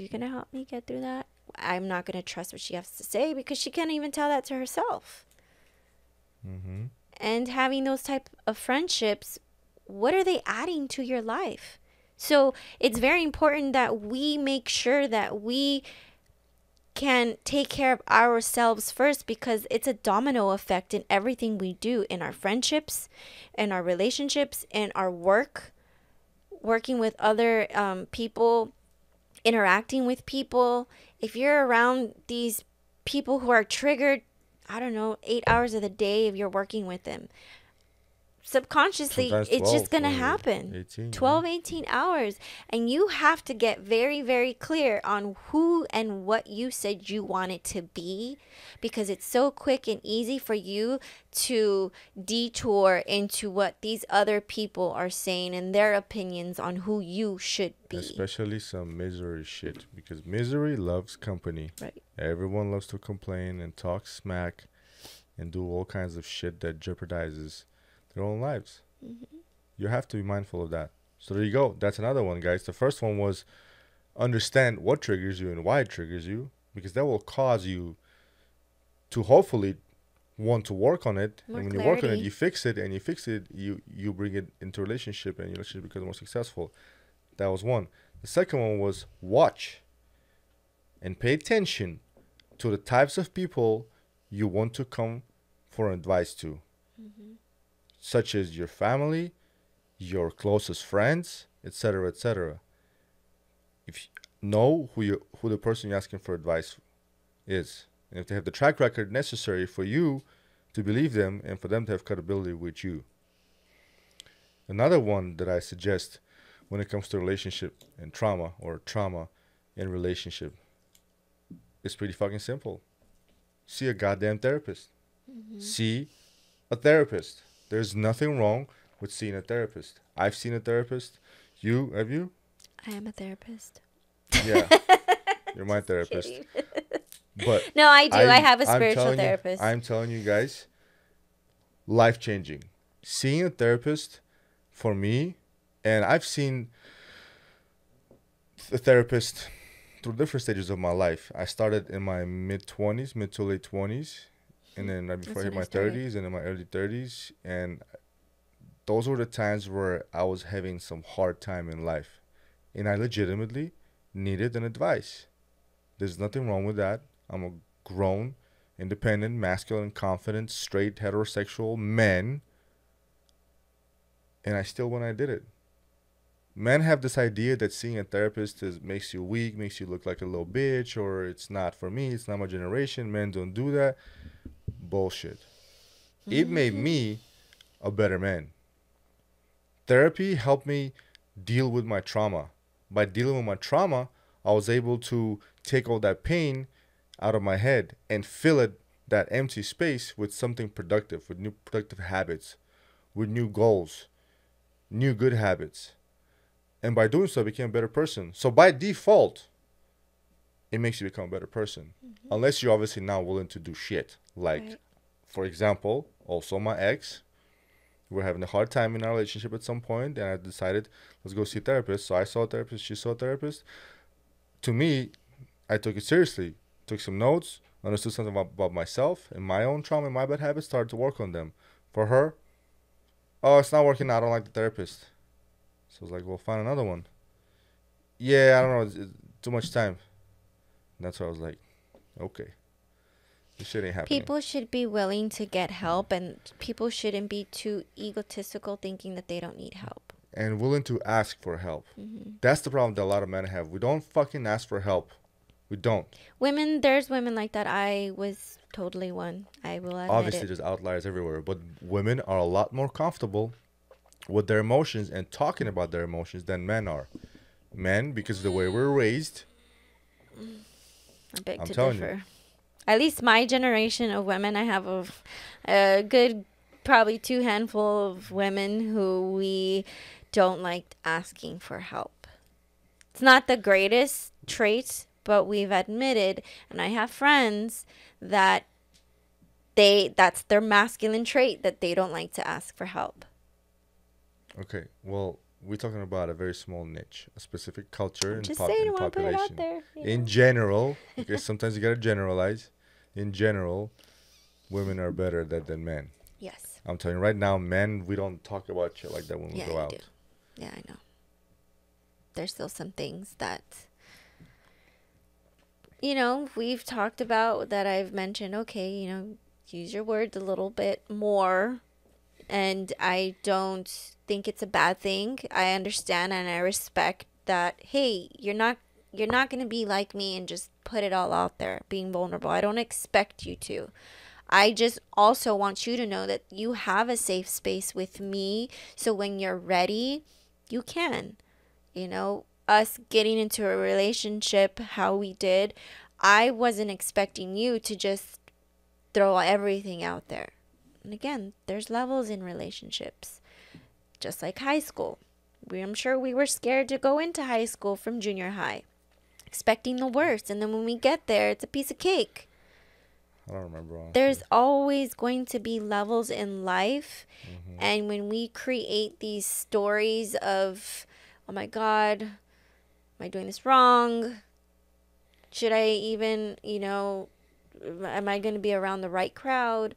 [SPEAKER 1] going to help me get through that? I'm not going to trust what she has to say, because she can't even tell that to herself.
[SPEAKER 2] Mm-hmm.
[SPEAKER 1] And having those type of friendships, what are they adding to your life? So it's very important that we make sure that we can take care of ourselves first, because it's a domino effect in everything we do, in our friendships, in our relationships, in our work, working with other people, interacting with people. If you're around these people who are triggered, I don't know, 8 hours of the day, if you're working with them, subconsciously,
[SPEAKER 2] Sometimes
[SPEAKER 1] it's
[SPEAKER 2] 12
[SPEAKER 1] just going to
[SPEAKER 2] or
[SPEAKER 1] happen.
[SPEAKER 2] 18,
[SPEAKER 1] 12, 18 hours. And you have to get very, very clear on who and what you said you want it to be, because it's so quick and easy for you to detour into what these other people are saying and their opinions on who you should be.
[SPEAKER 2] Especially some misery shit, because misery loves company.
[SPEAKER 1] Right.
[SPEAKER 2] Everyone loves to complain and talk smack and do all kinds of shit that jeopardizes their own lives.
[SPEAKER 1] Mm-hmm.
[SPEAKER 2] You have to be mindful of that. So there you go. That's another one, guys. The first one was understand what triggers you and why it triggers you, because that will cause you to hopefully want to work on it.
[SPEAKER 1] More
[SPEAKER 2] and when you work on it,
[SPEAKER 1] clarity.
[SPEAKER 2] you fix it, and you fix it, you bring it into a relationship, and your relationship becomes more successful. That was one. The second one was watch and pay attention to the types of people you want to come for advice to, such as your family, your closest friends, etc., etc. If you know who the person you're asking for advice is, and if they have the track record necessary for you to believe them and for them to have credibility with you. Another one that I suggest when it comes to relationship and trauma, or trauma in relationship, is pretty fucking simple. See a goddamn therapist. See a therapist. There's nothing wrong with seeing a therapist. I've seen a therapist. You, have you?
[SPEAKER 1] I am a therapist.
[SPEAKER 2] Yeah, you're my therapist.
[SPEAKER 1] Kidding.
[SPEAKER 2] But
[SPEAKER 1] No, I do. I have a
[SPEAKER 2] I'm
[SPEAKER 1] spiritual
[SPEAKER 2] telling you,
[SPEAKER 1] therapist.
[SPEAKER 2] I'm telling you guys, life changing. Seeing a therapist for me, and I've seen a therapist through different stages of my life. I started in my mid-20s, mid to late 20s, and then right before I
[SPEAKER 1] That's
[SPEAKER 2] hit
[SPEAKER 1] when I
[SPEAKER 2] my
[SPEAKER 1] started.
[SPEAKER 2] 30s and in my early 30s. And those were the times where I was having some hard time in life. And I legitimately needed an advice. There's nothing wrong with that. I'm a grown, independent, masculine, confident, straight, heterosexual man. And I still when I did it. Men have this idea that seeing a therapist makes you weak, makes you look like a little bitch, or it's not for me, it's not my generation. Men don't do that. Bullshit. It made me a better man. Therapy helped me deal with my trauma. By dealing with my trauma, I was able to take all that pain out of my head and fill it, that empty space, with something productive, with new productive habits, with new goals, new good habits. And by doing so, I became a better person. So by default, it makes you become a better person. Unless you're obviously not willing to do shit. Like,
[SPEAKER 1] Right.
[SPEAKER 2] for example, also my ex, we were having a hard time in our relationship at some point, and I decided, let's go see a therapist. So I saw a therapist, she saw a therapist. To me, I took it seriously, took some notes, understood something about myself and my own trauma and my bad habits, started to work on them. For her, oh, it's not working out, I don't like the therapist. So I was like, well, find another one. Yeah, I don't know, it's too much time. And that's why I was like, okay, this shit ain't happening.
[SPEAKER 1] People should be willing to get help, and people shouldn't be too egotistical thinking that they don't need help.
[SPEAKER 2] And willing to ask for help. That's the problem that a lot of men have. We don't fucking ask for help. We don't.
[SPEAKER 1] Women, there's women like that. I was totally one. I will admit
[SPEAKER 2] Obviously,
[SPEAKER 1] it.
[SPEAKER 2] there's outliers everywhere, but women are a lot more comfortable with their emotions and talking about their emotions than men are. Men, because of the way we're raised,
[SPEAKER 1] I beg
[SPEAKER 2] I'm
[SPEAKER 1] to
[SPEAKER 2] telling you.
[SPEAKER 1] differ. At least my generation of women, I have a good, probably two handful of women who we don't like asking for help. It's not the greatest trait, but we've admitted, and I have friends that that's their masculine trait, that they don't like to ask for help.
[SPEAKER 2] Okay, well, we're talking about a very small niche, a specific culture
[SPEAKER 1] I'm
[SPEAKER 2] and
[SPEAKER 1] just saying, I
[SPEAKER 2] in
[SPEAKER 1] want to put it out
[SPEAKER 2] population.
[SPEAKER 1] there.
[SPEAKER 2] In general, okay, sometimes you gotta generalize. In general, women are better than men.
[SPEAKER 1] Yes.
[SPEAKER 2] I'm telling you right now, men, we don't talk about shit like that when we
[SPEAKER 1] Yeah,
[SPEAKER 2] go
[SPEAKER 1] you
[SPEAKER 2] out.
[SPEAKER 1] do. Yeah, I know. There's still some things that, we've talked about, that I've mentioned, okay, use your words a little bit more. And I don't think it's a bad thing. I understand and I respect that, hey, you're not going to be like me and just put it all out there, being vulnerable. I don't expect you to. I just also want you to know that you have a safe space with me. So when you're ready, you can. Us getting into a relationship how we did, I wasn't expecting you to just throw everything out there. And again, there's levels in relationships, just like high school. I'm sure we were scared to go into high school from junior high, expecting the worst. And then when we get there, it's a piece of cake.
[SPEAKER 2] I don't remember, honestly.
[SPEAKER 1] There's always going to be levels in life.
[SPEAKER 2] Mm-hmm.
[SPEAKER 1] And when we create these stories of, oh my God, am I doing this wrong? Should I even, am I going to be around the right crowd?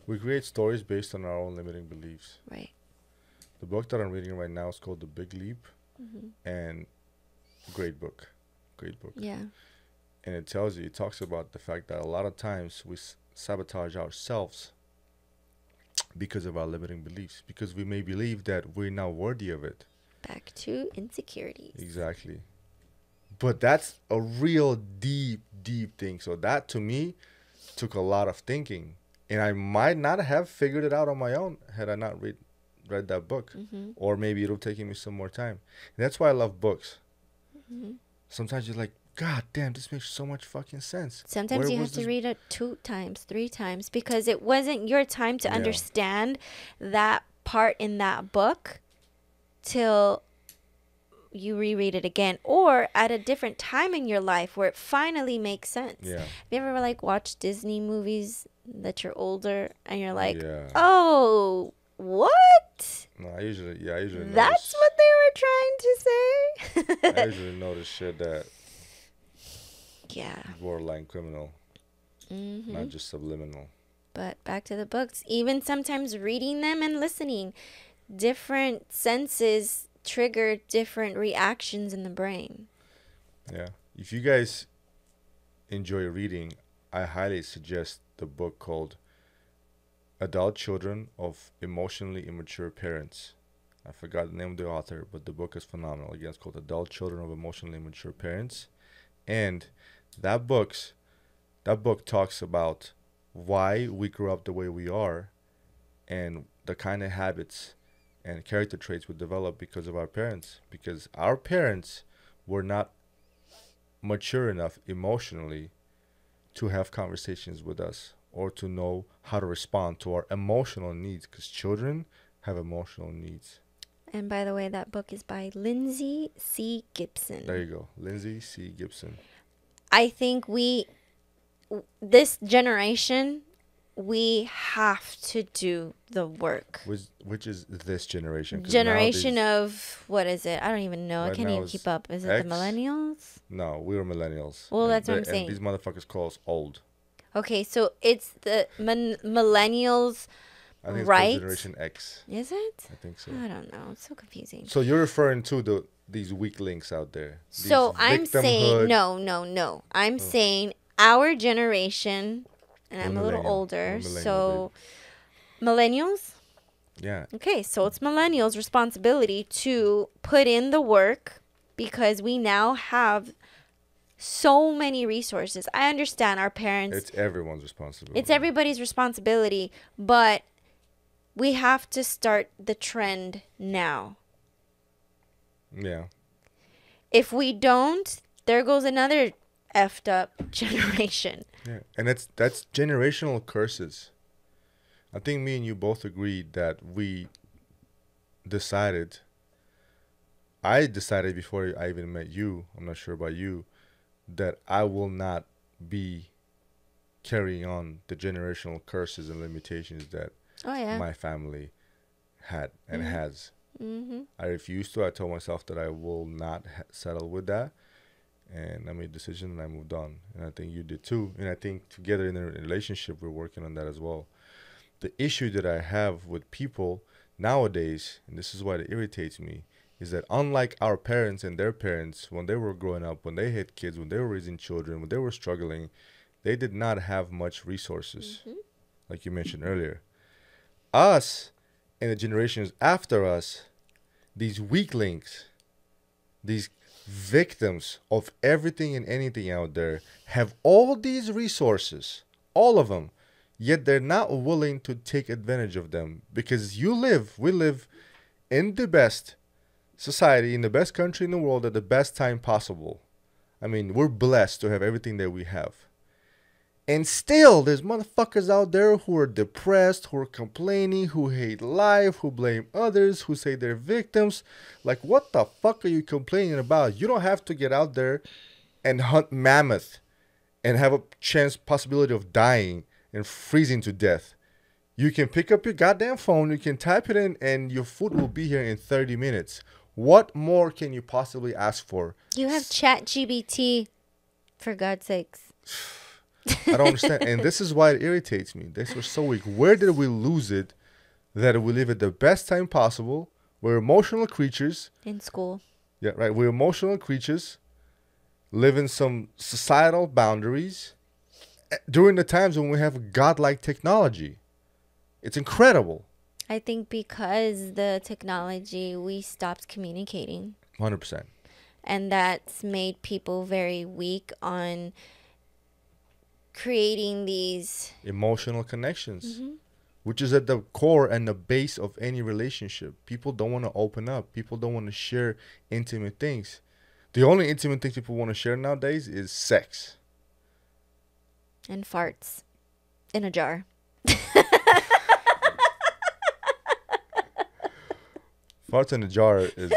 [SPEAKER 2] We create stories based on our own limiting beliefs.
[SPEAKER 1] Right.
[SPEAKER 2] The book that I'm reading right now is called The Big Leap, and great book.
[SPEAKER 1] Yeah.
[SPEAKER 2] And it talks about the fact that a lot of times we sabotage ourselves because of our limiting beliefs, because we may believe that we're not worthy of it.
[SPEAKER 1] Back to insecurities.
[SPEAKER 2] Exactly. But that's a real deep thing. So that to me took a lot of thinking. And I might not have figured it out on my own had I not read that book. Or maybe it'll take me some more time. And that's why I love books. Sometimes you're like, God damn, this makes so much fucking sense.
[SPEAKER 1] Sometimes
[SPEAKER 2] Where
[SPEAKER 1] you
[SPEAKER 2] was
[SPEAKER 1] have to
[SPEAKER 2] this?
[SPEAKER 1] read it 2 times, 3 times, because it wasn't your time to
[SPEAKER 2] Yeah.
[SPEAKER 1] understand that part in that book till you reread it again, or at a different time in your life where it finally makes sense.
[SPEAKER 2] Yeah.
[SPEAKER 1] Have you ever like watched Disney movies that you're older and you're like,
[SPEAKER 2] Yeah.
[SPEAKER 1] oh, what?
[SPEAKER 2] No, I usually
[SPEAKER 1] That's
[SPEAKER 2] notice.
[SPEAKER 1] what they were trying to
[SPEAKER 2] I
[SPEAKER 1] say.
[SPEAKER 2] usually notice shit that
[SPEAKER 1] Yeah.
[SPEAKER 2] borderline criminal, not just subliminal.
[SPEAKER 1] But back to the books, even sometimes reading them and listening, different senses trigger different reactions in the brain.
[SPEAKER 2] Yeah. If you guys enjoy reading, I highly suggest the book called Adult Children of Emotionally Immature Parents. I forgot the name of the author, but the book is phenomenal. Again, it's called Adult Children of Emotionally Immature Parents. And that book talks about why we grew up the way we are and the kind of habits and character traits we develop because of our parents. Because our parents were not mature enough emotionally to have conversations with us or to know how to respond to our emotional needs, because children have emotional needs.
[SPEAKER 1] And by the way, that book is by Lindsay C. Gibson.
[SPEAKER 2] There you go. Lindsay C. Gibson.
[SPEAKER 1] I think this generation, we have to do the work.
[SPEAKER 2] Which is this generation? 'Cause
[SPEAKER 1] Generation
[SPEAKER 2] nowadays,
[SPEAKER 1] of, what is it? I don't even know. I
[SPEAKER 2] right
[SPEAKER 1] can't
[SPEAKER 2] now
[SPEAKER 1] even
[SPEAKER 2] is
[SPEAKER 1] keep up. Is it
[SPEAKER 2] X?
[SPEAKER 1] the millennials?
[SPEAKER 2] No, we were millennials.
[SPEAKER 1] Well,
[SPEAKER 2] And
[SPEAKER 1] that's what I'm
[SPEAKER 2] they-
[SPEAKER 1] saying.
[SPEAKER 2] And these motherfuckers call us old.
[SPEAKER 1] Okay, so it's the millennials,
[SPEAKER 2] I think it's
[SPEAKER 1] right?
[SPEAKER 2] called Generation X.
[SPEAKER 1] Is it?
[SPEAKER 2] I think so.
[SPEAKER 1] I don't know. It's so confusing.
[SPEAKER 2] So you're referring to these weak links out there.
[SPEAKER 1] So
[SPEAKER 2] These
[SPEAKER 1] I'm saying,
[SPEAKER 2] victimhood-
[SPEAKER 1] no. I'm saying our generation, and
[SPEAKER 2] We're
[SPEAKER 1] I'm a little
[SPEAKER 2] millennial.
[SPEAKER 1] older,
[SPEAKER 2] We're millennial,
[SPEAKER 1] so millennials?
[SPEAKER 2] Yeah.
[SPEAKER 1] Okay, so it's millennials' responsibility to put in the work because we now have so many resources. I understand our parents.
[SPEAKER 2] It's everyone's responsibility.
[SPEAKER 1] It's everybody's responsibility, but we have to start the trend now.
[SPEAKER 2] Yeah.
[SPEAKER 1] If we don't, there goes another effed up generation.
[SPEAKER 2] Yeah. And that's generational curses. I think me and you both agreed that I decided before I even met you, I'm not sure about you, that I will not be carrying on the generational curses and limitations that
[SPEAKER 1] Oh yeah.
[SPEAKER 2] my family had and has.
[SPEAKER 1] Mm-hmm.
[SPEAKER 2] I refused to. I told myself that I will not settle with that. And I made a decision and I moved on. And I think you did too. And I think together in a relationship, we're working on that as well. The issue that I have with people nowadays, and this is why it irritates me, is that unlike our parents and their parents, when they were growing up, when they had kids, when they were raising children, when they were struggling, they did not have much resources, like you mentioned earlier. Us and the generations after us, these weaklings, these victims of everything and anything out there, have all these resources, all of them, yet they're not willing to take advantage of them, because we live in the best society, in the best country in the world, at the best time possible. I mean, we're blessed to have everything that we have. And still, there's motherfuckers out there who are depressed, who are complaining, who hate life, who blame others, who say they're victims. Like, what the fuck are you complaining about? You don't have to get out there and hunt mammoth and have a possibility of dying and freezing to death. You can pick up your goddamn phone, you can type it in, and your food will be here in 30 minutes. What more can you possibly ask for?
[SPEAKER 1] You have ChatGPT, for God's sakes.
[SPEAKER 2] I don't understand. And this is why it irritates me. This was so weak. Where did we lose it that we live at the best time possible? We're emotional creatures.
[SPEAKER 1] In school.
[SPEAKER 2] Yeah, right. We're emotional creatures. Live in some societal boundaries during the times when we have godlike technology. It's incredible.
[SPEAKER 1] I think because the technology, we stopped communicating.
[SPEAKER 2] 100%.
[SPEAKER 1] And that's made people very weak on creating these
[SPEAKER 2] Emotional connections, which is at the core and the base of any relationship. People don't want to open up. People don't want to share intimate things. The only intimate thing people want to share nowadays is sex.
[SPEAKER 1] And farts in a jar.
[SPEAKER 2] Farts in a jar is.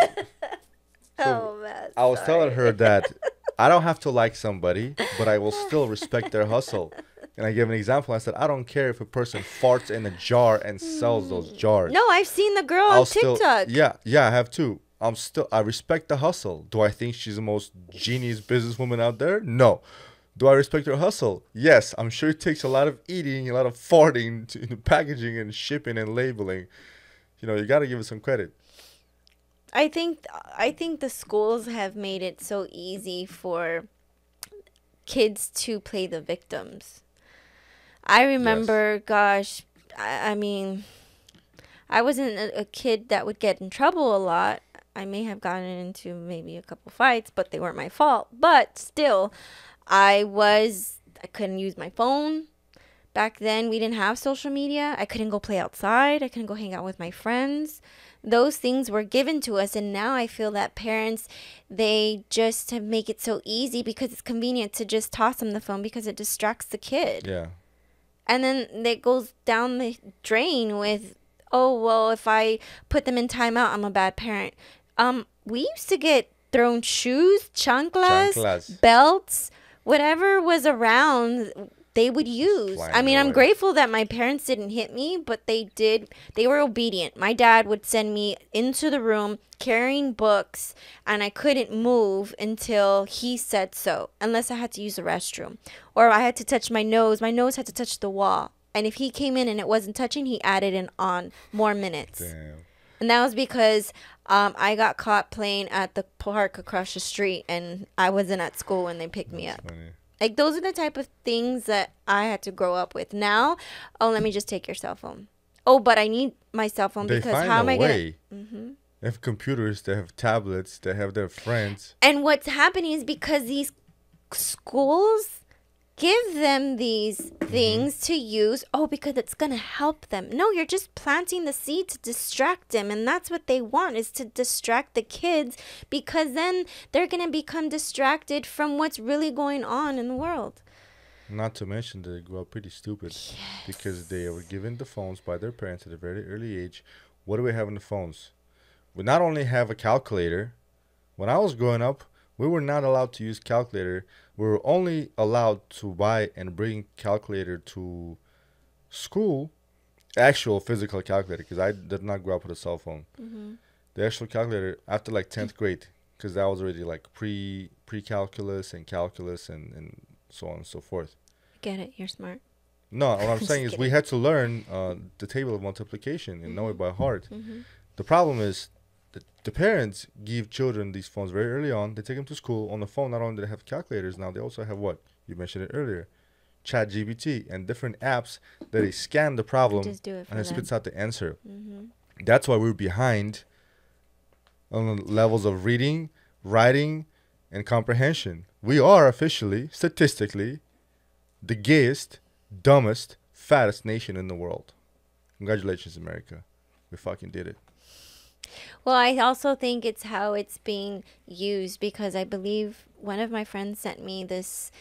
[SPEAKER 2] So
[SPEAKER 1] Oh man.
[SPEAKER 2] I was telling her that I don't have to like somebody, but I will still respect their hustle. And I gave an example. I said, I don't care if a person farts in a jar and sells those jars.
[SPEAKER 1] No, I've seen the girl
[SPEAKER 2] I'll
[SPEAKER 1] on TikTok.
[SPEAKER 2] yeah, I have too. I respect the hustle. Do I think she's the most genius businesswoman out there? No. Do I respect her hustle? Yes. I'm sure it takes a lot of eating, a lot of farting, packaging and shipping and labeling. You got to give it some credit.
[SPEAKER 1] I think the schools have made it so easy for kids to play the victims. I remember, gosh, I mean, I wasn't a kid that would get in trouble a lot. I may have gotten into maybe a couple fights, but they weren't my fault. But still, I couldn't use my phone. Back then, we didn't have social media. I couldn't go play outside. I couldn't go hang out with my friends. Those things were given to us. And now I feel that parents, they just make it so easy because it's convenient to just toss them the phone because it distracts the kid.
[SPEAKER 2] Yeah.
[SPEAKER 1] And then it goes down the drain with, oh, well, if I put them in timeout, I'm a bad parent. We used to get thrown shoes, chanclas, belts, whatever was around, they would use. I mean, I'm grateful that my parents didn't hit me, but they did. They were obedient. My dad would send me into the room carrying books, and I couldn't move until he said so, unless I had to use the restroom. Or I had to touch my nose. My nose had to touch the wall. And if he came in and it wasn't touching, he added in on more minutes.
[SPEAKER 2] Damn.
[SPEAKER 1] And that was because I got caught playing at the park across the street, and I wasn't at school when they picked me up.
[SPEAKER 2] Funny.
[SPEAKER 1] Like, those are the type of things that I had to grow up with. Now, oh, let me just take your cell phone. Oh, but I need my cell phone because how am I going to... Mm-hmm.
[SPEAKER 2] They have computers, they have tablets, they have their friends.
[SPEAKER 1] And what's happening is because these schools give them these things to use. Oh, because it's going to help them. No, you're just planting the seed to distract them. And that's what they want, is to distract the kids, because then they're going to become distracted from what's really going on in the world.
[SPEAKER 2] Not to mention they grow up pretty stupid. Yes. Because they were given the phones by their parents at a very early age. What do we have in the phones? We not only have a calculator. When I was growing up, we were not allowed to use calculator. We were only allowed to buy and bring calculator to school, actual physical calculator, because I did not grow up with a cell phone. Mm-hmm. The actual calculator after like 10th grade, because that was already like pre-calculus and calculus and so on and so forth.
[SPEAKER 1] Get it? You're smart.
[SPEAKER 2] No, what I'm saying is we had to learn the table of multiplication and know it by heart. Mm-hmm. The problem is the parents give children these phones very early on. They take them to school on the phone. Not only do they have calculators now, they also have what? You mentioned it earlier. ChatGPT and different apps that they scan the problem and it spits out the answer. Mm-hmm. That's why we're behind on the levels of reading, writing, and comprehension. We are officially, statistically, the gayest, dumbest, fattest nation in the world. Congratulations, America. We fucking did it.
[SPEAKER 1] Well, I also think it's how it's being used, because I believe one of my friends sent me this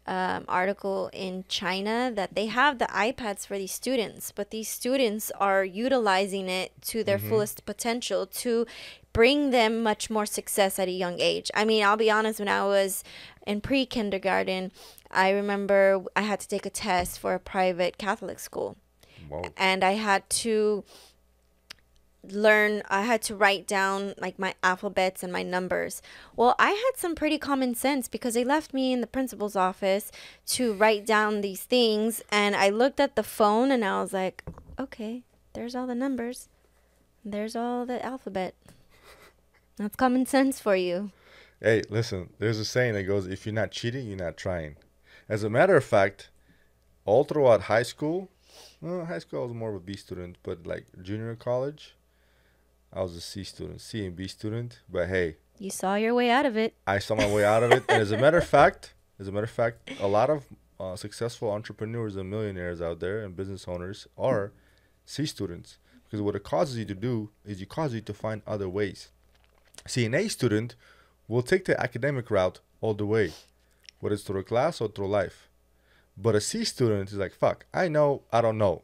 [SPEAKER 1] article in China that they have the iPads for these students, but these students are utilizing it to their fullest potential to bring them much more success at a young age. I mean, I'll be honest, when I was in pre-kindergarten, I remember I had to take a test for a private Catholic school. Whoa. And I had to write down like my alphabets and my numbers. Well, I had some pretty common sense, because they left me in the principal's office to write down these things, and I looked at the phone and I was like, okay, there's all the numbers, there's all the alphabet. That's common sense for you.
[SPEAKER 2] Hey, listen, there's a saying that goes, if you're not cheating, you're not trying. As a matter of fact, all throughout high school I was more of a B student, but like junior college, I was a C student, C and B student. But hey,
[SPEAKER 1] you saw your way out of it.
[SPEAKER 2] I saw my way out of it. And as a matter of fact, a lot of successful entrepreneurs and millionaires out there and business owners are C students, because what it causes you to do is you cause you to find other ways. See, an A student will take the academic route all the way, whether it's through a class or through life. But a C student is like, fuck, I know, I don't know.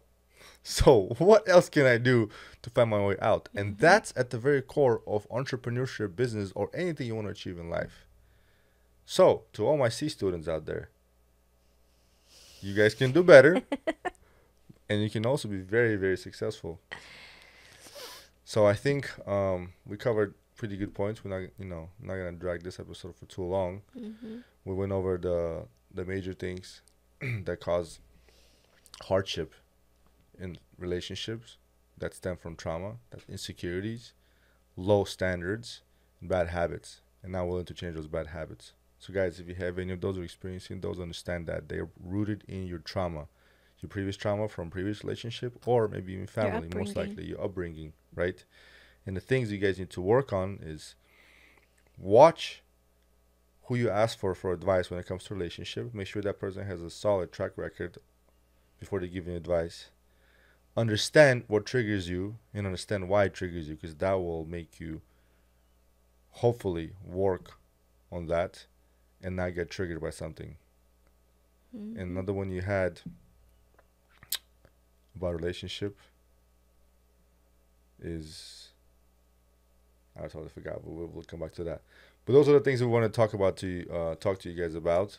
[SPEAKER 2] So what else can I do to find my way out? And that's at the very core of entrepreneurship, business, or anything you want to achieve in life. So to all my C students out there, you guys can do better. And you can also be very, very successful. So I think we covered pretty good points. We're not gonna drag this episode for too long. We went over the major things that cause hardship in relationships that stem from trauma, that's insecurities, low standards, and bad habits, and not willing to change those bad habits. So guys, if you have any of those or experiencing those, understand that they're rooted in your trauma, your previous trauma from previous relationship, or maybe even family, most likely your upbringing, right? And the things you guys need to work on is watch who you ask for advice when it comes to relationship. Make sure that person has a solid track record before they give you advice. Understand what triggers you and understand why it triggers you, because that will make you hopefully work on that and not get triggered by something. And another one you had about relationship is, I totally forgot, but we'll come back to that. But those are the things we want to talk to you guys about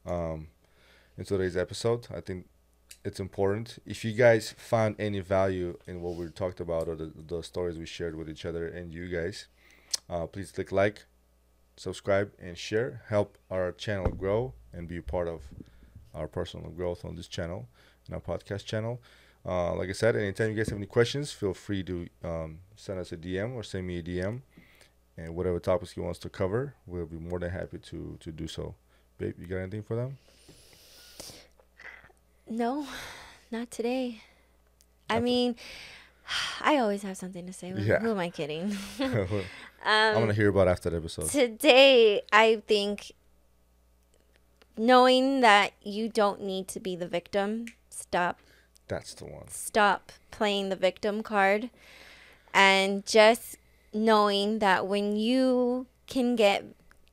[SPEAKER 2] in today's episode. I think it's important. If you guys found any value in what we talked about or the stories we shared with each other and you guys, please click like, subscribe, and share. Help our channel grow and be a part of our personal growth on this channel and our podcast channel. Like I said, anytime you guys have any questions, feel free to send us a DM or send me a DM. And whatever topics you want us to cover, we'll be more than happy to do so. Babe, you got anything for them?
[SPEAKER 1] No, not today. I mean, I always have something to say.
[SPEAKER 2] Yeah.
[SPEAKER 1] Who am I kidding?
[SPEAKER 2] I'm going to hear about after the episode.
[SPEAKER 1] Today, I think knowing that you don't need to be the victim, stop.
[SPEAKER 2] That's the one.
[SPEAKER 1] Stop playing the victim card. And just knowing that when you can get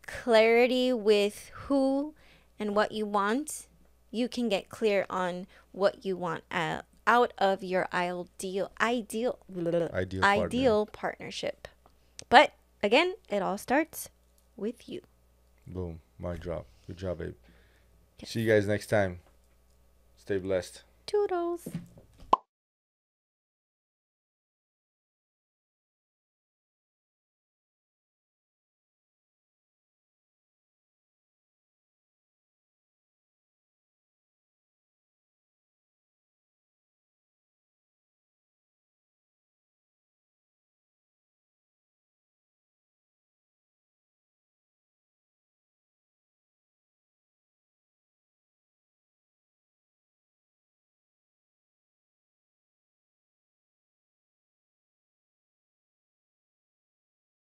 [SPEAKER 1] clarity with who and what you want, you can get clear on what you want out of your ideal partnership. But again, it all starts with you.
[SPEAKER 2] Boom. Mic drop. Good job, babe. See you guys next time. Stay blessed.
[SPEAKER 1] Toodles.